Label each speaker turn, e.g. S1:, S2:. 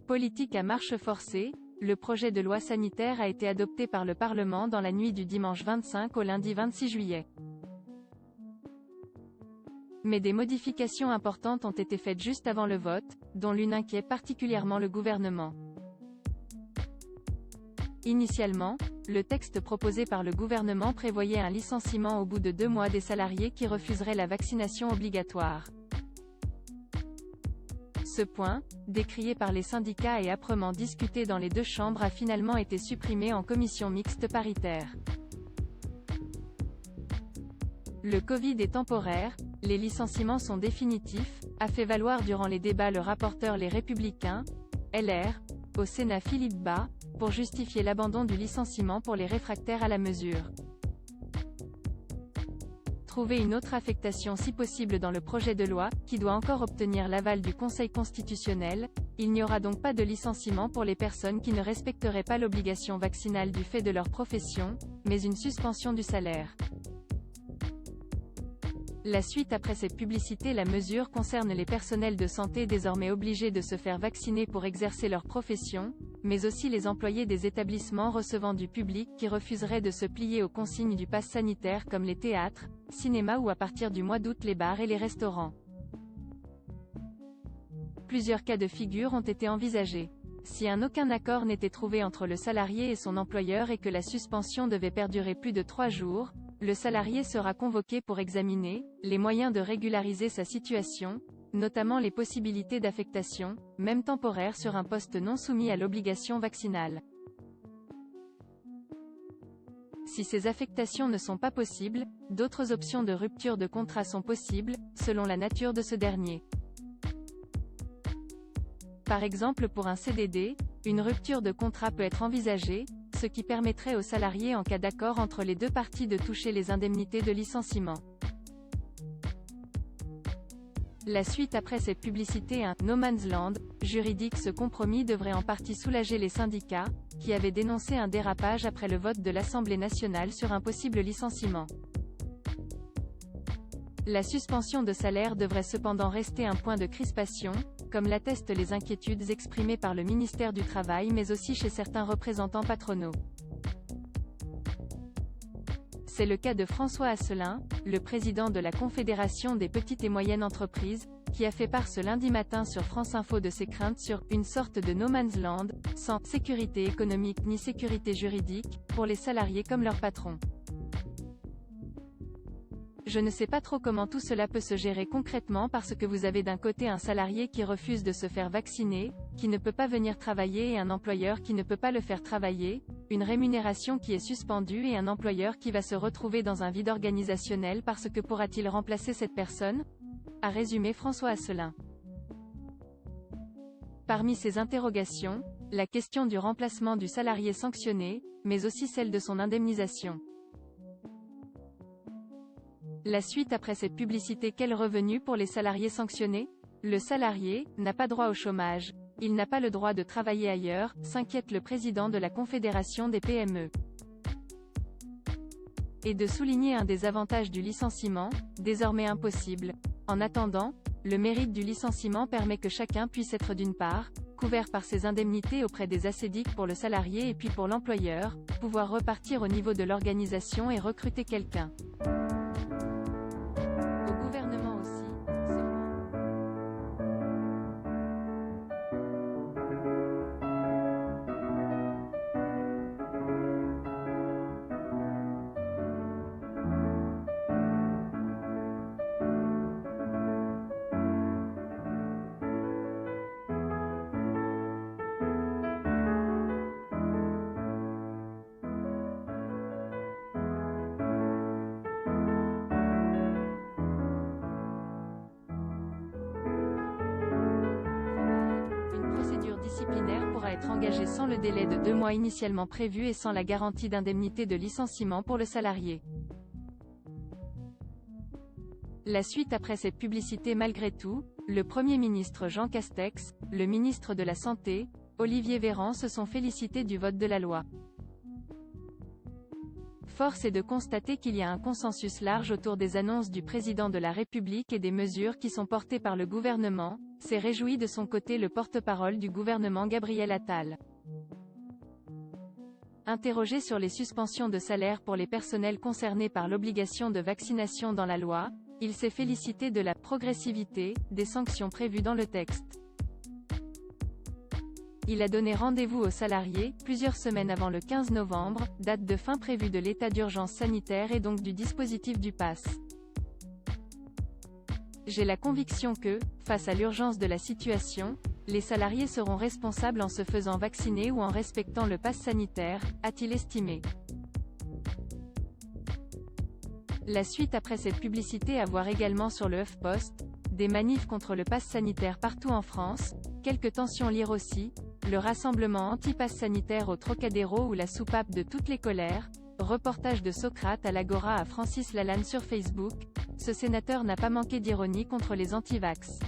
S1: Politique à marche forcée, le projet de loi sanitaire a été adopté par le Parlement dans la nuit du dimanche 25 au lundi 26 juillet. Mais des modifications importantes ont été faites juste avant le vote, dont l'une inquiète particulièrement le gouvernement. Initialement, le texte proposé par le gouvernement prévoyait un licenciement au bout de 2 mois des salariés qui refuseraient la vaccination obligatoire. Ce point, décrié par les syndicats et âprement discuté dans les deux chambres, a finalement été supprimé en commission mixte paritaire. Le Covid est temporaire, les licenciements sont définitifs, a fait valoir durant les débats le rapporteur Les Républicains, LR, au Sénat Philippe Bas, pour justifier l'abandon du licenciement pour les réfractaires à la mesure. Trouver une autre affectation si possible dans le projet de loi, qui doit encore obtenir l'aval du Conseil constitutionnel. Il n'y aura donc pas de licenciement pour les personnes qui ne respecteraient pas l'obligation vaccinale du fait de leur profession, mais une suspension du salaire. La suite après cette publicité. La mesure concerne les personnels de santé désormais obligés de se faire vacciner pour exercer leur profession, mais aussi les employés des établissements recevant du public qui refuseraient de se plier aux consignes du pass sanitaire comme les théâtres, cinémas ou à partir du mois d'août les bars et les restaurants. Plusieurs cas de figure ont été envisagés. Si aucun accord n'était trouvé entre le salarié et son employeur et que la suspension devait perdurer plus de 3 jours, le salarié sera convoqué pour examiner les moyens de régulariser sa situation, notamment les possibilités d'affectation, même temporaire, sur un poste non soumis à l'obligation vaccinale. Si ces affectations ne sont pas possibles, d'autres options de rupture de contrat sont possibles, selon la nature de ce dernier. Par exemple, pour un CDD, une rupture de contrat peut être envisagée, ce qui permettrait aux salariés en cas d'accord entre les deux parties de toucher les indemnités de licenciement. La suite après cette publicité. Un « no man's land » juridique. Ce compromis devrait en partie soulager les syndicats, qui avaient dénoncé un dérapage après le vote de l'Assemblée nationale sur un possible licenciement. La suspension de salaire devrait cependant rester un point de crispation, comme l'attestent les inquiétudes exprimées par le ministère du Travail mais aussi chez certains représentants patronaux. C'est le cas de François Asselin, le président de la Confédération des petites et moyennes entreprises, qui a fait part ce lundi matin sur France Info de ses craintes sur « une sorte de no man's land, sans sécurité économique ni sécurité juridique, pour les salariés comme leurs patrons. Je ne sais pas trop comment tout cela peut se gérer concrètement parce que vous avez d'un côté un salarié qui refuse de se faire vacciner, qui ne peut pas venir travailler et un employeur qui ne peut pas le faire travailler, une rémunération qui est suspendue et un employeur qui va se retrouver dans un vide organisationnel parce que pourra-t-il remplacer cette personne ? A résumé François Asselin. Parmi ces interrogations, la question du remplacement du salarié sanctionné, mais aussi celle de son indemnisation. La suite après cette publicité. Quel revenu pour les salariés sanctionnés ? Le salarié n'a pas droit au chômage. Il n'a pas le droit de travailler ailleurs, s'inquiète le président de la Confédération des PME. Et de souligner un des avantages du licenciement, désormais impossible. En attendant, le mérite du licenciement permet que chacun puisse être d'une part, couvert par ses indemnités auprès des ACDIC pour le salarié et puis pour l'employeur, pouvoir repartir au niveau de l'organisation et recruter quelqu'un. Au gouvernement aussi, disciplinaire pourra être engagée sans le délai de 2 mois initialement prévu et sans la garantie d'indemnité de licenciement pour le salarié. La suite après cette publicité. Malgré tout, le Premier ministre Jean Castex, le ministre de la Santé, Olivier Véran se sont félicités du vote de la loi. Force est de constater qu'il y a un consensus large autour des annonces du président de la République et des mesures qui sont portées par le gouvernement, s'est réjoui de son côté le porte-parole du gouvernement Gabriel Attal. Interrogé sur les suspensions de salaire pour les personnels concernés par l'obligation de vaccination dans la loi, il s'est félicité de la progressivité des sanctions prévues dans le texte. Il a donné rendez-vous aux salariés, plusieurs semaines avant le 15 novembre, date de fin prévue de l'état d'urgence sanitaire et donc du dispositif du pass. J'ai la conviction que, face à l'urgence de la situation, les salariés seront responsables en se faisant vacciner ou en respectant le pass sanitaire, a-t-il estimé. La suite après cette publicité à voir également sur le HuffPost, des manifs contre le pass sanitaire partout en France, quelques tensions lire aussi, le rassemblement anti-pass sanitaire au Trocadéro ou la soupape de toutes les colères, reportage de Socrate à l'Agora à Francis Lalanne sur Facebook, ce sénateur n'a pas manqué d'ironie contre les anti-vax.